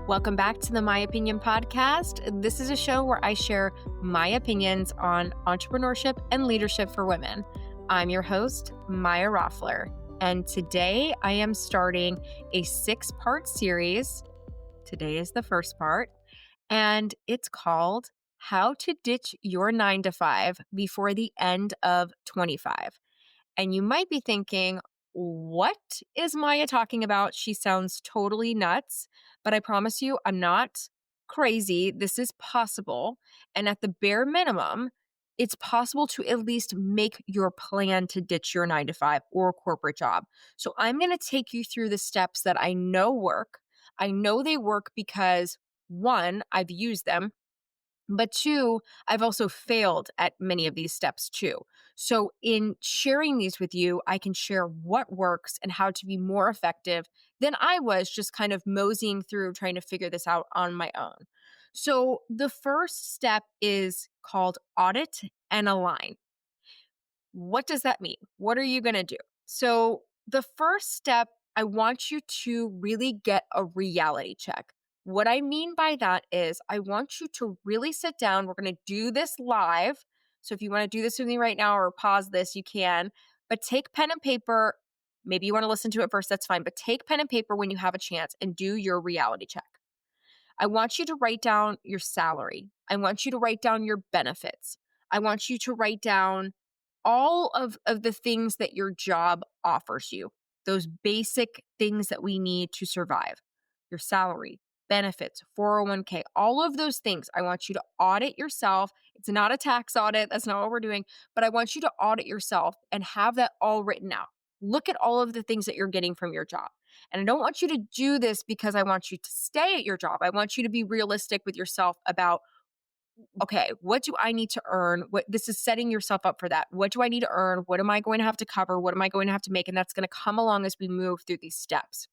Welcome back to the My Opinion podcast. This is a show where I share my opinions on entrepreneurship and leadership for women. I'm your host, Maya Roffler, and today I am starting a 6-part series. Today is the first part, and it's called How to Ditch Your 9 to 5 Before the End of 25. And you might be thinking, what is Maya talking about? She sounds totally nuts, but I promise you, I'm not crazy. This is possible. And at the bare minimum, it's possible to at least make your plan to ditch your 9 to 5 or corporate job. So I'm going to take you through the steps that I know work. I know they work because one, I've used them. But two, I've also failed at many of these steps too. So in sharing these with you, I can share what works and how to be more effective than I was just kind of moseying through trying to figure this out on my own. So the first step is called audit and align. What does that mean? What are you going to do? So the first step, I want you to really get a reality check. What I mean by that is I want you to really sit down. We're going to do this live. So if you want to do this with me right now or pause this, you can. But take pen and paper. Maybe you want to listen to it first. That's fine. But take pen and paper when you have a chance and do your reality check. I want you to write down your salary. I want you to write down your benefits. I want you to write down all of the things that your job offers you, those basic things that we need to survive. Your salary, benefits, 401k, all of those things. I want you to audit yourself. It's not a tax audit. That's not what we're doing. But I want you to audit yourself and have that all written out. Look at all of the things that you're getting from your job. And I don't want you to do this because I want you to stay at your job. I want you to be realistic with yourself about, okay, what do I need to earn? This is setting yourself up for that. What do I need to earn? What am I going to have to cover? What am I going to have to make? And that's going to come along as we move through these steps.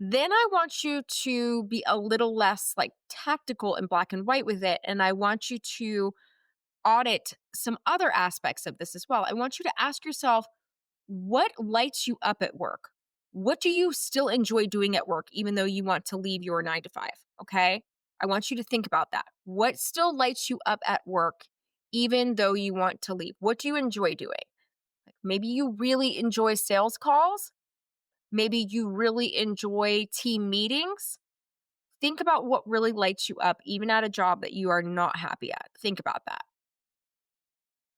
Then I want you to be a little less like tactical and black and white with it. And I want you to audit some other aspects of this as well. I want you to ask yourself, what lights you up at work? What do you still enjoy doing at work, even though you want to leave your 9 to 5? Okay. I want you to think about that. What still lights you up at work, even though you want to leave? What do you enjoy doing? Like maybe you really enjoy sales calls. Maybe you really enjoy team meetings. Think about what really lights you up, even at a job that you are not happy at. Think about that.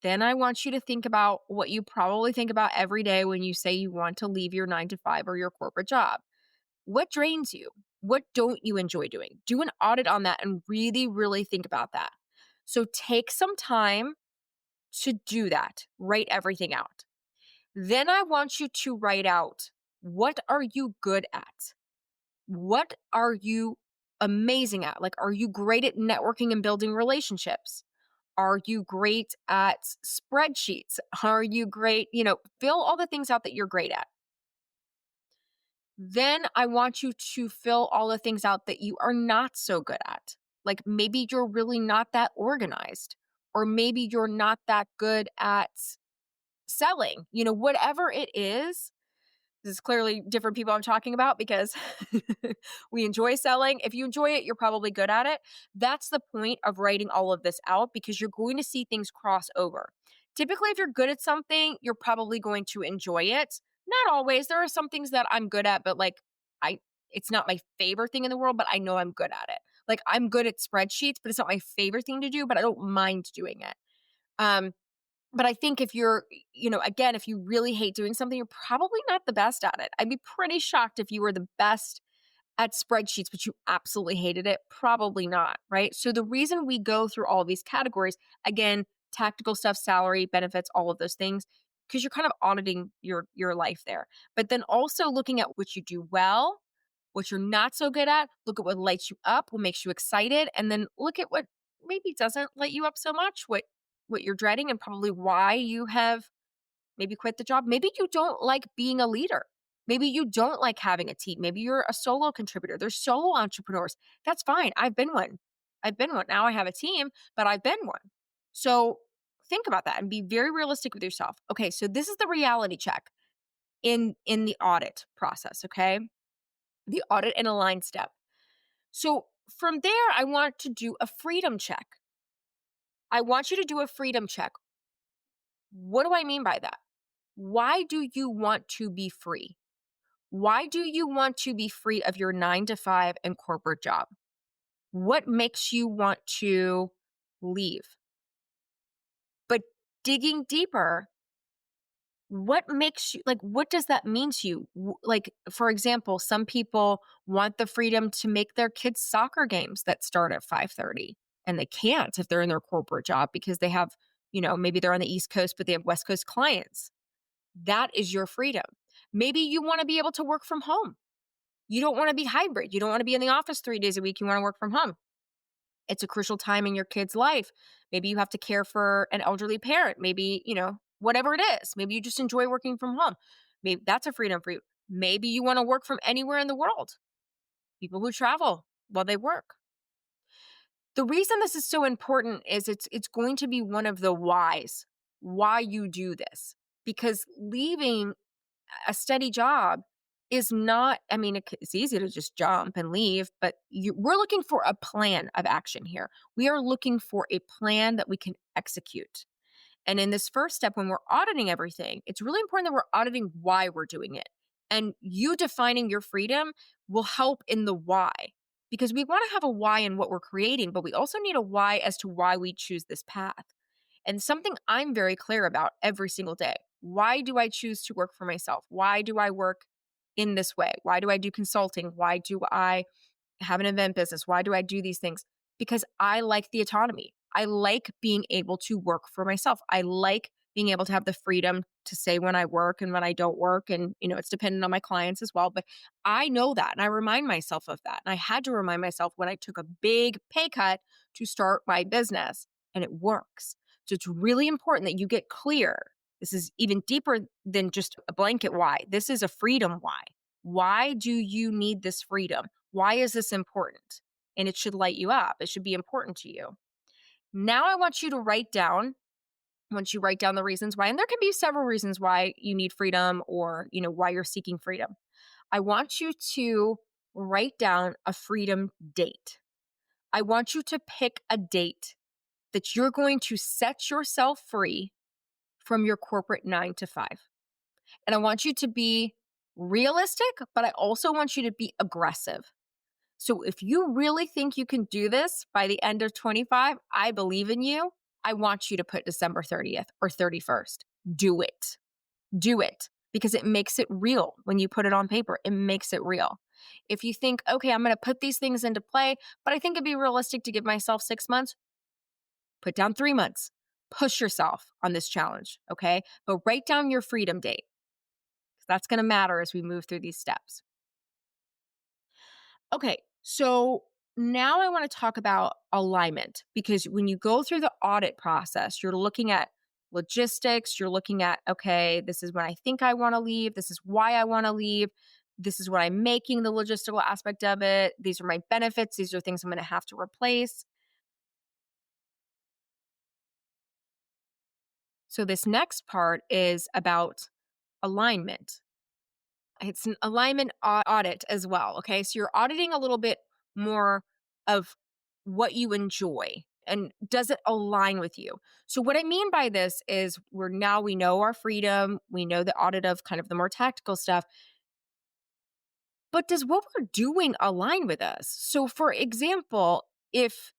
Then I want you to think about what you probably think about every day when you say you want to leave your 9 to 5 or your corporate job. What drains you? What don't you enjoy doing? Do an audit on that and really, really think about that. So take some time to do that. Write everything out. Then I want you to write out, what are you good at? What are you amazing at? Like, are you great at networking and building relationships? Are you great at spreadsheets? Are you great? Fill all the things out that you're great at. Then I want you to fill all the things out that you are not so good at. Like maybe you're really not that organized, or maybe you're not that good at selling, whatever it is. This is clearly different people I'm talking about because we enjoy selling. If you enjoy it, you're probably good at it. That's the point of writing all of this out because you're going to see things cross over. Typically, if you're good at something, you're probably going to enjoy it. Not always. There are some things that I'm good at, but it's not my favorite thing in the world, but I know I'm good at it. Like I'm good at spreadsheets, but it's not my favorite thing to do, but I don't mind doing it. But I think if you're, again, if you really hate doing something, you're probably not the best at it. I'd be pretty shocked if you were the best at spreadsheets, but you absolutely hated it. Probably not, right? So the reason we go through all of these categories, again, tactical stuff, salary, benefits, all of those things, because you're kind of auditing your life there. But then also looking at what you do well, what you're not so good at, look at what lights you up, what makes you excited, and then look at what maybe doesn't light you up so much, what you're dreading and probably why you have maybe quit the job. Maybe you don't like being a leader. Maybe you don't like having a team. Maybe you're a solo contributor. There's solo entrepreneurs. That's fine. I've been one. Now I have a team, but I've been one. So think about that and be very realistic with yourself. Okay, so this is the reality check in the audit process, okay? the audit and align step. So from there, I want to do a freedom check. I want you to do a freedom check. What do I mean by that? Why do you want to be free? Why do you want to be free of your 9 to 5 and corporate job? What makes you want to leave? But digging deeper, what makes you like, what does that mean to you? Like, for example, some people want the freedom to make their kids' soccer games that start at 5:30, and they can't if they're in their corporate job because they have, maybe they're on the East Coast, but they have West Coast clients. That is your freedom. Maybe you want to be able to work from home. You don't want to be hybrid. You don't want to be in the office 3 days a week. You want to work from home. It's a crucial time in your kid's life. Maybe you have to care for an elderly parent. Maybe, whatever it is. Maybe you just enjoy working from home. Maybe that's a freedom for you. Maybe you want to work from anywhere in the world. People who travel while they work. The reason this is so important is it's going to be one of the whys, why you do this. Because leaving a steady job is not, it's easy to just jump and leave, but we're looking for a plan of action here. We are looking for a plan that we can execute. And in this first step, when we're auditing everything, it's really important that we're auditing why we're doing it. And you defining your freedom will help in the why, because we want to have a why in what we're creating, but we also need a why as to why we choose this path. And something I'm very clear about every single day. Why do I choose to work for myself? Why do I work in this way? Why do I do consulting? Why do I have an event business? Why do I do these things? Because I like the autonomy. I like being able to work for myself. I like being able to have the freedom to say when I work and when I don't work. And, it's dependent on my clients as well. But I know that and I remind myself of that. And I had to remind myself when I took a big pay cut to start my business, and it works. So it's really important that you get clear. This is even deeper than just a blanket why. This is a freedom why. Why do you need this freedom? Why is this important? And it should light you up. It should be important to you. Now I want you to write down, once you write down the reasons why, and there can be several reasons why you need freedom or, why you're seeking freedom. I want you to write down a freedom date. I want you to pick a date that you're going to set yourself free from your corporate 9 to 5. And I want you to be realistic, but I also want you to be aggressive. So if you really think you can do this by the end of 25, I believe in you. I want you to put December 30th or 31st. Do it. Do it because it makes it real when you put it on paper. It makes it real. If you think, okay, I'm going to put these things into play, but I think it'd be realistic to give myself 6 months, put down 3 months. Push yourself on this challenge, okay? But write down your freedom date because that's going to matter as we move through these steps. Okay, so now I want to talk about alignment because when you go through the audit process, you're looking at logistics, you're looking at, okay, this is when I think I want to leave, this is why I want to leave, this is what I'm making, the logistical aspect of it, these are my benefits, these are things I'm going to have to replace. So this next part is about alignment. It's an alignment audit as well. Okay. So you're auditing a little bit more of what you enjoy and does it align with you? So what I mean by this is we know our freedom. We know the audit of kind of the more tactical stuff. But does what we're doing align with us? So for example, if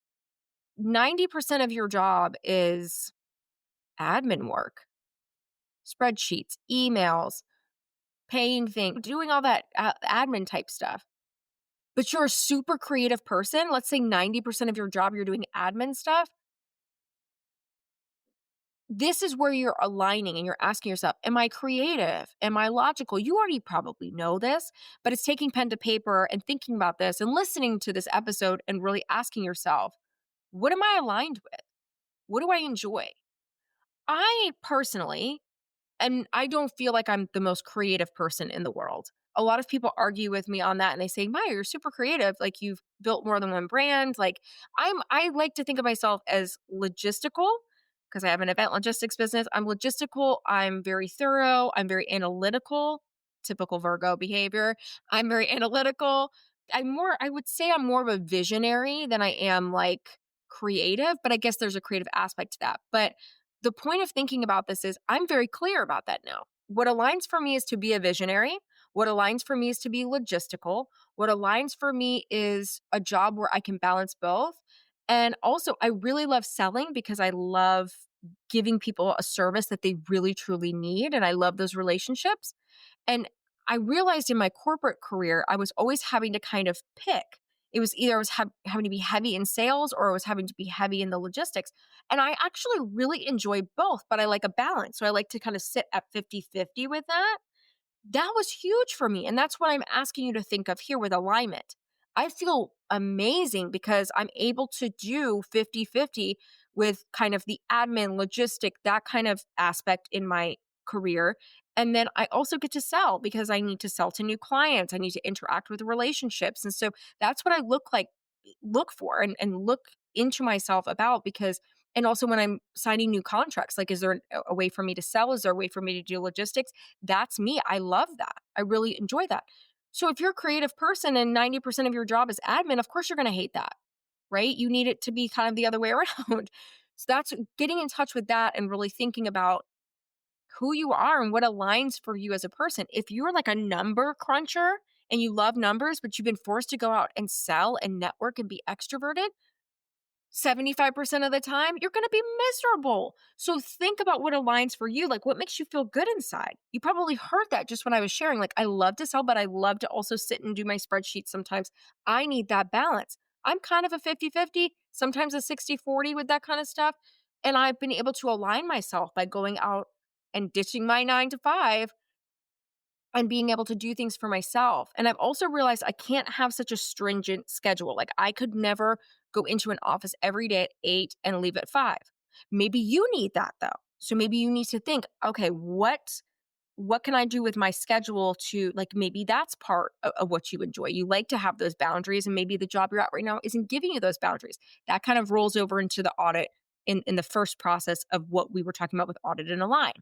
90% of your job is admin work, spreadsheets, emails, paying things, doing all that admin type stuff, but you're a super creative person, let's say 90% of your job you're doing admin stuff, this is where you're aligning and you're asking yourself, am I creative? Am I logical? You already probably know this, but it's taking pen to paper and thinking about this and listening to this episode and really asking yourself, what am I aligned with? What do I enjoy? I personally, and I don't feel like I'm the most creative person in the world. A lot of people argue with me on that and they say, Maya, you're super creative. Like you've built more than one brand. Like I like to think of myself as logistical because I have an event logistics business. I'm logistical. I'm very thorough. I'm very analytical. typical Virgo behavior. I'm very analytical. I would say I'm more of a visionary than I am like creative, but I guess there's a creative aspect to that. But the point of thinking about this is I'm very clear about that now. What aligns for me is to be a visionary. What aligns for me is to be logistical. What aligns for me is a job where I can balance both. And also, I really love selling because I love giving people a service that they really truly need. And I love those relationships. And I realized in my corporate career, I was always having to kind of pick. It was either I was having to be heavy in sales or I was having to be heavy in the logistics. And I actually really enjoy both, but I like a balance. So I like to kind of sit at 50-50 with that. That was huge for me. And that's what I'm asking you to think of here with alignment. I feel amazing because I'm able to do 50-50 with kind of the admin, logistic, that kind of aspect in my career. And then I also get to sell because I need to sell to new clients. I need to interact with relationships. And so that's what I look for and look into myself about because and also when I'm signing new contracts, like is there a way for me to sell? Is there a way for me to do logistics? That's me. I love that. I really enjoy that. So if you're a creative person and 90% of your job is admin, of course you're going to hate that, right? You need it to be kind of the other way around. So that's getting in touch with that and really thinking about who you are and what aligns for you as a person. If you're like a number cruncher and you love numbers, but you've been forced to go out and sell and network and be extroverted, 75% of the time, you're going to be miserable. So think about what aligns for you. Like what makes you feel good inside? You probably heard that just when I was sharing. Like I love to sell, but I love to also sit and do my spreadsheets sometimes. I need that balance. I'm kind of a 50-50, sometimes a 60-40 with that kind of stuff. And I've been able to align myself by going out and ditching my 9 to 5 and being able to do things for myself. And I've also realized I can't have such a stringent schedule. Like I could never go into an office every day at 8 and leave at 5. Maybe you need that though. So maybe you need to think, okay, what can I do with my schedule to like maybe that's part of what you enjoy. You like to have those boundaries and maybe the job you're at right now isn't giving you those boundaries. That kind of rolls over into the audit in the first process of what we were talking about with audit and align.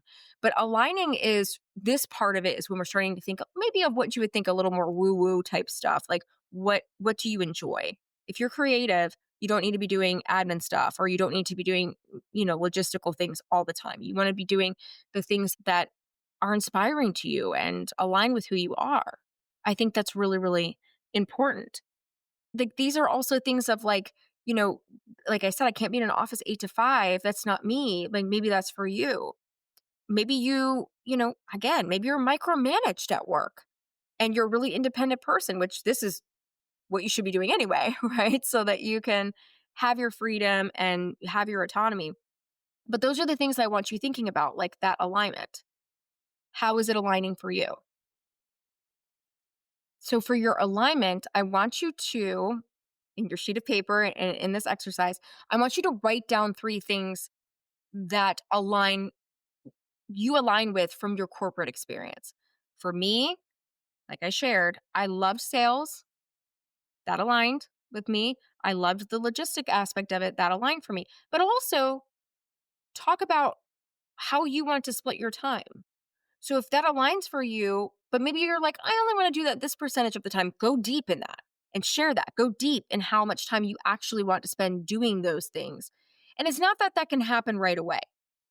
But aligning is this part of it is when we're starting to think maybe of what you would think a little more woo-woo type stuff. Like what do you enjoy? If you're creative, you don't need to be doing admin stuff or you don't need to be doing, logistical things all the time. You want to be doing the things that are inspiring to you and align with who you are. I think that's really, really important. Like these are also things of you know, like I said, I can't be in an office 8 to 5. That's not me. Like maybe that's for you. Maybe again, maybe you're micromanaged at work and you're a really independent person, which this is what you should be doing anyway, right? So that you can have your freedom and have your autonomy. But those are the things I want you thinking about, like that alignment. How is it aligning for you? So for your alignment, I want you to, in your sheet of paper and in this exercise, I want you to write down 3 things that you align with from your corporate experience. For me, like I shared, I loved sales. That aligned with me. I loved the logistic aspect of it. That aligned for me. But also talk about how you want to split your time. So if that aligns for you, but maybe you're like, I only want to do that this percentage of the time, go deep in that and share that. Go deep in how much time you actually want to spend doing those things. And it's not that that can happen right away.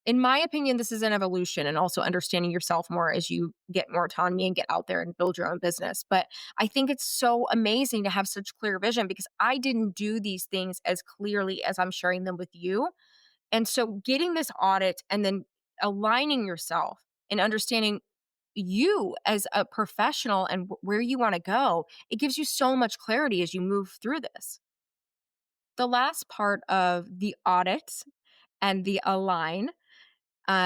In my opinion, this is an evolution and also understanding yourself more as you get more autonomy and get out there and build your own business. But I think it's so amazing to have such clear vision because I didn't do these things as clearly as I'm sharing them with you. And so getting this audit and then aligning yourself and understanding you as a professional and where you want to go, it gives you so much clarity as you move through this. The last part of the audit and the align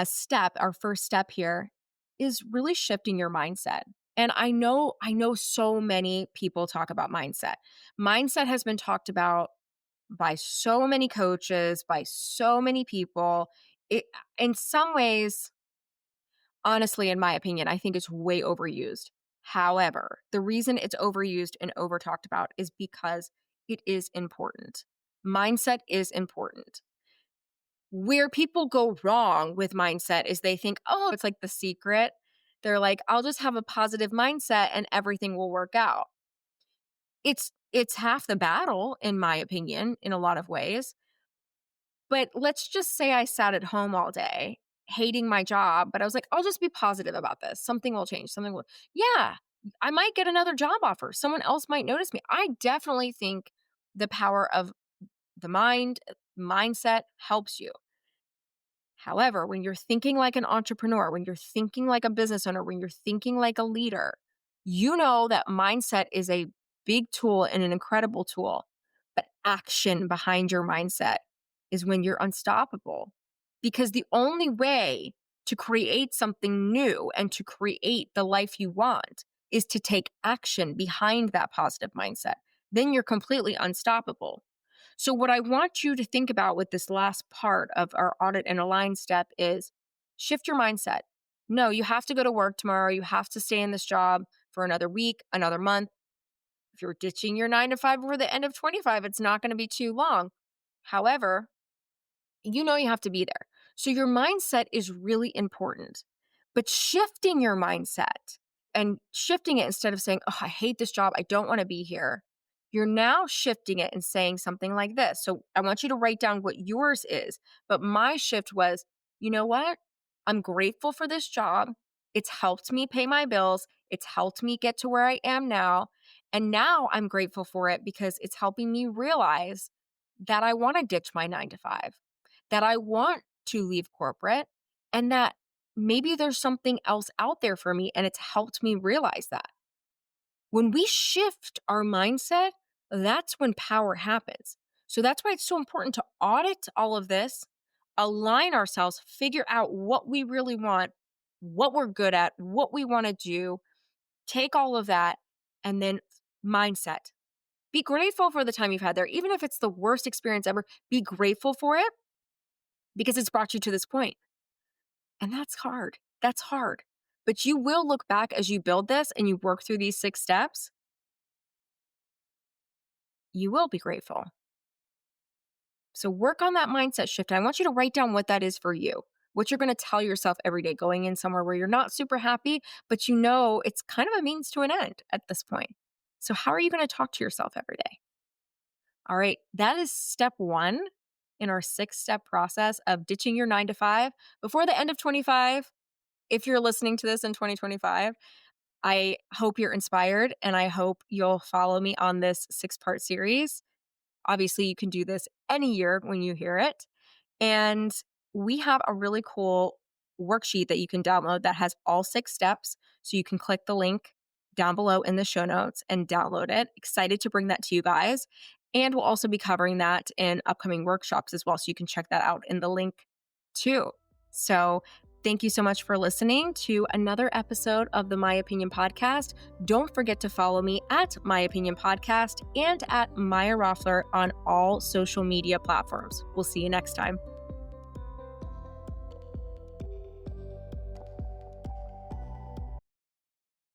step, our first step here, is really shifting your mindset. And I know so many people talk about mindset. Mindset has been talked about by so many coaches, by so many people. It, in some ways, honestly, in my opinion, I think it's way overused. However, the reason it's overused and over talked about is because it is important. Mindset is important. Where people go wrong with mindset is they think, oh, it's like the secret. They're like, I'll just have a positive mindset and everything will work out. It's half the battle, in my opinion, in a lot of ways. But let's just say I sat at home all day hating my job, but I was like, I'll just be positive about this. Something will change. Yeah, I might get another job offer. Someone else might notice me. I definitely think the power of the mindset helps you. However, when you're thinking like an entrepreneur, when you're thinking like a business owner, when you're thinking like a leader, you know that mindset is a big tool and an incredible tool. But action behind your mindset is when you're unstoppable. Because the only way to create something new and to create the life you want is to take action behind that positive mindset. Then you're completely unstoppable. So, what I want you to think about with this last part of our audit and align step is shift your mindset. No, you have to go to work tomorrow. You have to stay in this job for another week, another month. If you're ditching your 9 to 5 over the end of 25, it's not going to be too long. However, you know you have to be there. So your mindset is really important. But shifting your mindset and shifting it instead of saying, oh, I hate this job, I don't want to be here, you're now shifting it and saying something like this. So I want you to write down what yours is. But my shift was, you know what? I'm grateful for this job. It's helped me pay my bills. It's helped me get to where I am now. And now I'm grateful for it because it's helping me realize that I want to ditch my 9 to 5, that I want to leave corporate, and that maybe there's something else out there for me, and it's helped me realize that. When we shift our mindset, that's when power happens. So that's why it's so important to audit all of this, align ourselves, figure out what we really want, what we're good at, what we want to do, take all of that, and then mindset. Be grateful for the time you've had there. Even if it's the worst experience ever, be grateful for it because it's brought you to this point. And that's hard. That's hard. But you will look back as you build this and you work through these 6 steps. You will be grateful. So work on that mindset shift. I want you to write down what that is for you, what you're going to tell yourself every day going in somewhere where you're not super happy, but you know it's kind of a means to an end at this point. So how are you going to talk to yourself every day? All right, that is step 1 in our 6-step process of ditching your 9 to 5 before the end of 25. If you're listening to this in 2025, I hope you're inspired and I hope you'll follow me on this 6-part series. Obviously, you can do this any year when you hear it. And we have a really cool worksheet that you can download that has all 6 steps. So you can click the link down below in the show notes and download it. Excited to bring that to you guys. And we'll also be covering that in upcoming workshops as well. So you can check that out in the link too. So thank you so much for listening to another episode of the My Opinion Podcast. Don't forget to follow me at My Opinion Podcast and at Maya Roffler on all social media platforms. We'll see you next time.